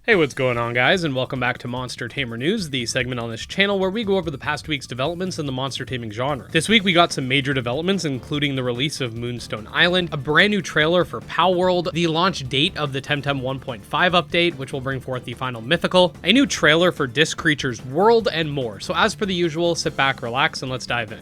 Hey, what's going on, guys, and welcome back to Monster Tamer News, the segment on this channel where we go over the past week's developments in the monster taming genre. This week we got some major developments, including the release of Moonstone Island, a brand new trailer for Palworld, the launch date of the Temtem 1.5 update, which will bring forth the final mythical, a new trailer for Disc Creatures World, and more. So as per the usual, sit back, relax, and let's dive in.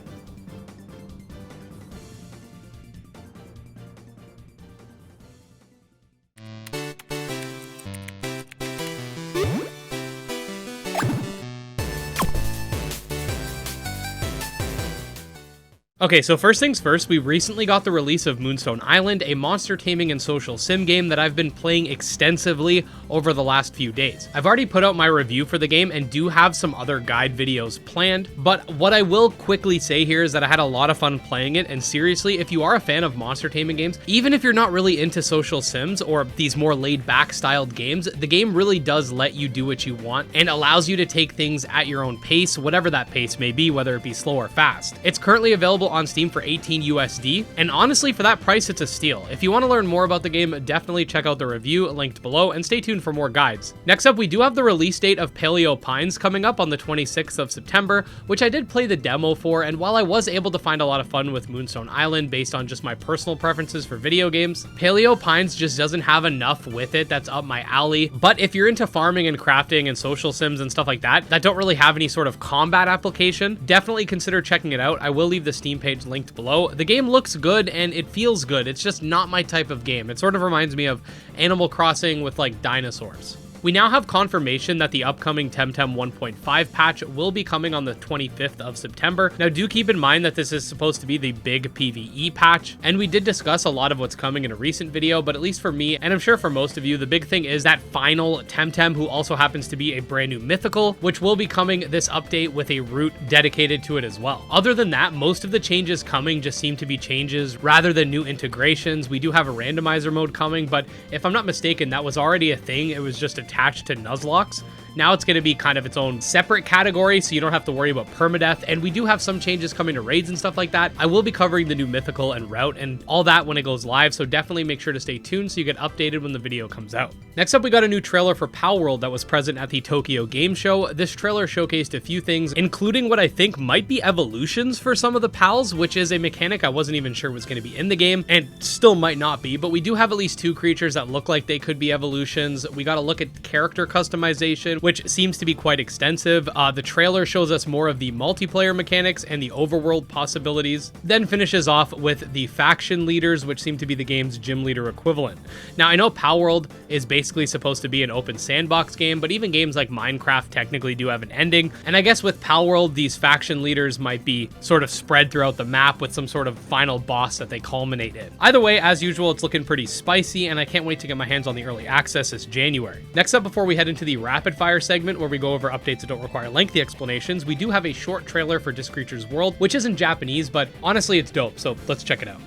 Okay, so first things first, we recently got the release of Moonstone Island, a monster taming and social sim game that I've been playing extensively over the last few days. I've already put out my review for the game and do have some other guide videos planned, but what I will quickly say here is that I had a lot of fun playing it, and seriously, if you are a fan of monster taming games, even if you're not really into social sims or these more laid-back styled games, the game really does let you do what you want and allows you to take things at your own pace, whatever that pace may be, whether it be slow or fast. It's currently available on Steam for 18 USD, and honestly, for that price, it's a steal. If you want to learn more about the game, definitely check out the review linked below, and stay tuned for more guides. Next up, we do have the release date of Paleo Pines coming up on the 26th of September, which I did play the demo for, and while I was able to find a lot of fun with Moonstone Island based on just my personal preferences for video games, Paleo Pines just doesn't have enough with it that's up my alley. But if you're into farming and crafting and social sims and stuff like that don't really have any sort of combat application, definitely consider checking it out. I will leave the Steam page linked below. The game looks good and it feels good. It's just not my type of game. It sort of reminds me of Animal Crossing with like dinosaurs. We now have confirmation that the upcoming Temtem 1.5 patch will be coming on the 25th of September. Now, do keep in mind that this is supposed to be the big PvE patch, and we did discuss a lot of what's coming in a recent video, but at least for me, and I'm sure for most of you, the big thing is that final Temtem, who also happens to be a brand new mythical, which will be coming this update with a route dedicated to it as well. Other than that, most of the changes coming just seem to be changes rather than new integrations. We do have a randomizer mode coming, but if I'm not mistaken, that was already a thing. It was just attached to Nuzlocke. Now it's going to be kind of its own separate category, so you don't have to worry about permadeath, and we do have some changes coming to raids and stuff like that. I will be covering the new mythical and route and all that when it goes live, so definitely make sure to stay tuned so you get updated when the video comes out. Next up, we got a new trailer for Powerworld that was present at the Tokyo Game Show. This trailer showcased a few things, including what I think might be evolutions for some of the pals, which is a mechanic I wasn't even sure was going to be in the game, and still might not be, but we do have at least two creatures that look like they could be evolutions. We got to look at character customization, which seems to be quite extensive. The trailer shows us more of the multiplayer mechanics and the overworld possibilities, then finishes off with the faction leaders, which seem to be the game's gym leader equivalent. Now, I know Powerworld is basically supposed to be an open sandbox game, but even games like Minecraft technically do have an ending, and I guess with Powerworld, these faction leaders might be sort of spread throughout the map with some sort of final boss that they culminate in. Either way, as usual, it's looking pretty spicy, and I can't wait to get my hands on the early access this January. Next up, before we head into the rapid fire segment where we go over updates that don't require lengthy explanations, we do have a short trailer for Disc Creatures World, which is in Japanese, but honestly it's dope, so let's check it out.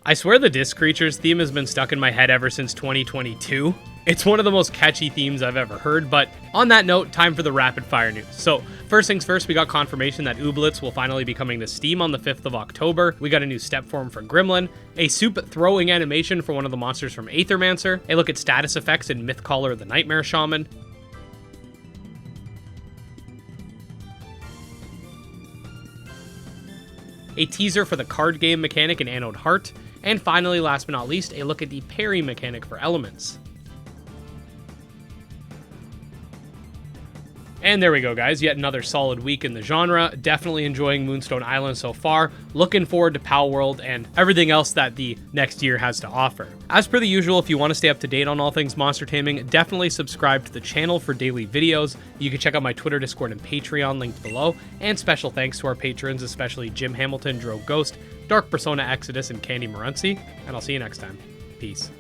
I swear the Disc Creatures theme has been stuck in my head ever since 2022. It's one of the most catchy themes I've ever heard, but on that note, time for the rapid fire news. So first things first, we got confirmation that Ooblets will finally be coming to Steam on the 5th of October. We got a new step form for Gremlin, a soup throwing animation for one of the monsters from Aethermancer, a look at status effects in Mythcaller the Nightmare Shaman, a teaser for the card game mechanic in Anode Heart, and finally, last but not least, a look at the parry mechanic for Elements. And there we go, guys. Yet another solid week in the genre. Definitely enjoying Moonstone Island so far. Looking forward to Palworld and everything else that the next year has to offer. As per the usual, if you want to stay up to date on all things monster taming, definitely subscribe to the channel for daily videos. You can check out my Twitter, Discord, and Patreon linked below. And special thanks to our patrons, especially Jim Hamilton, Drove Ghost, Dark Persona Exodus, and Candy Morency. And I'll see you next time. Peace.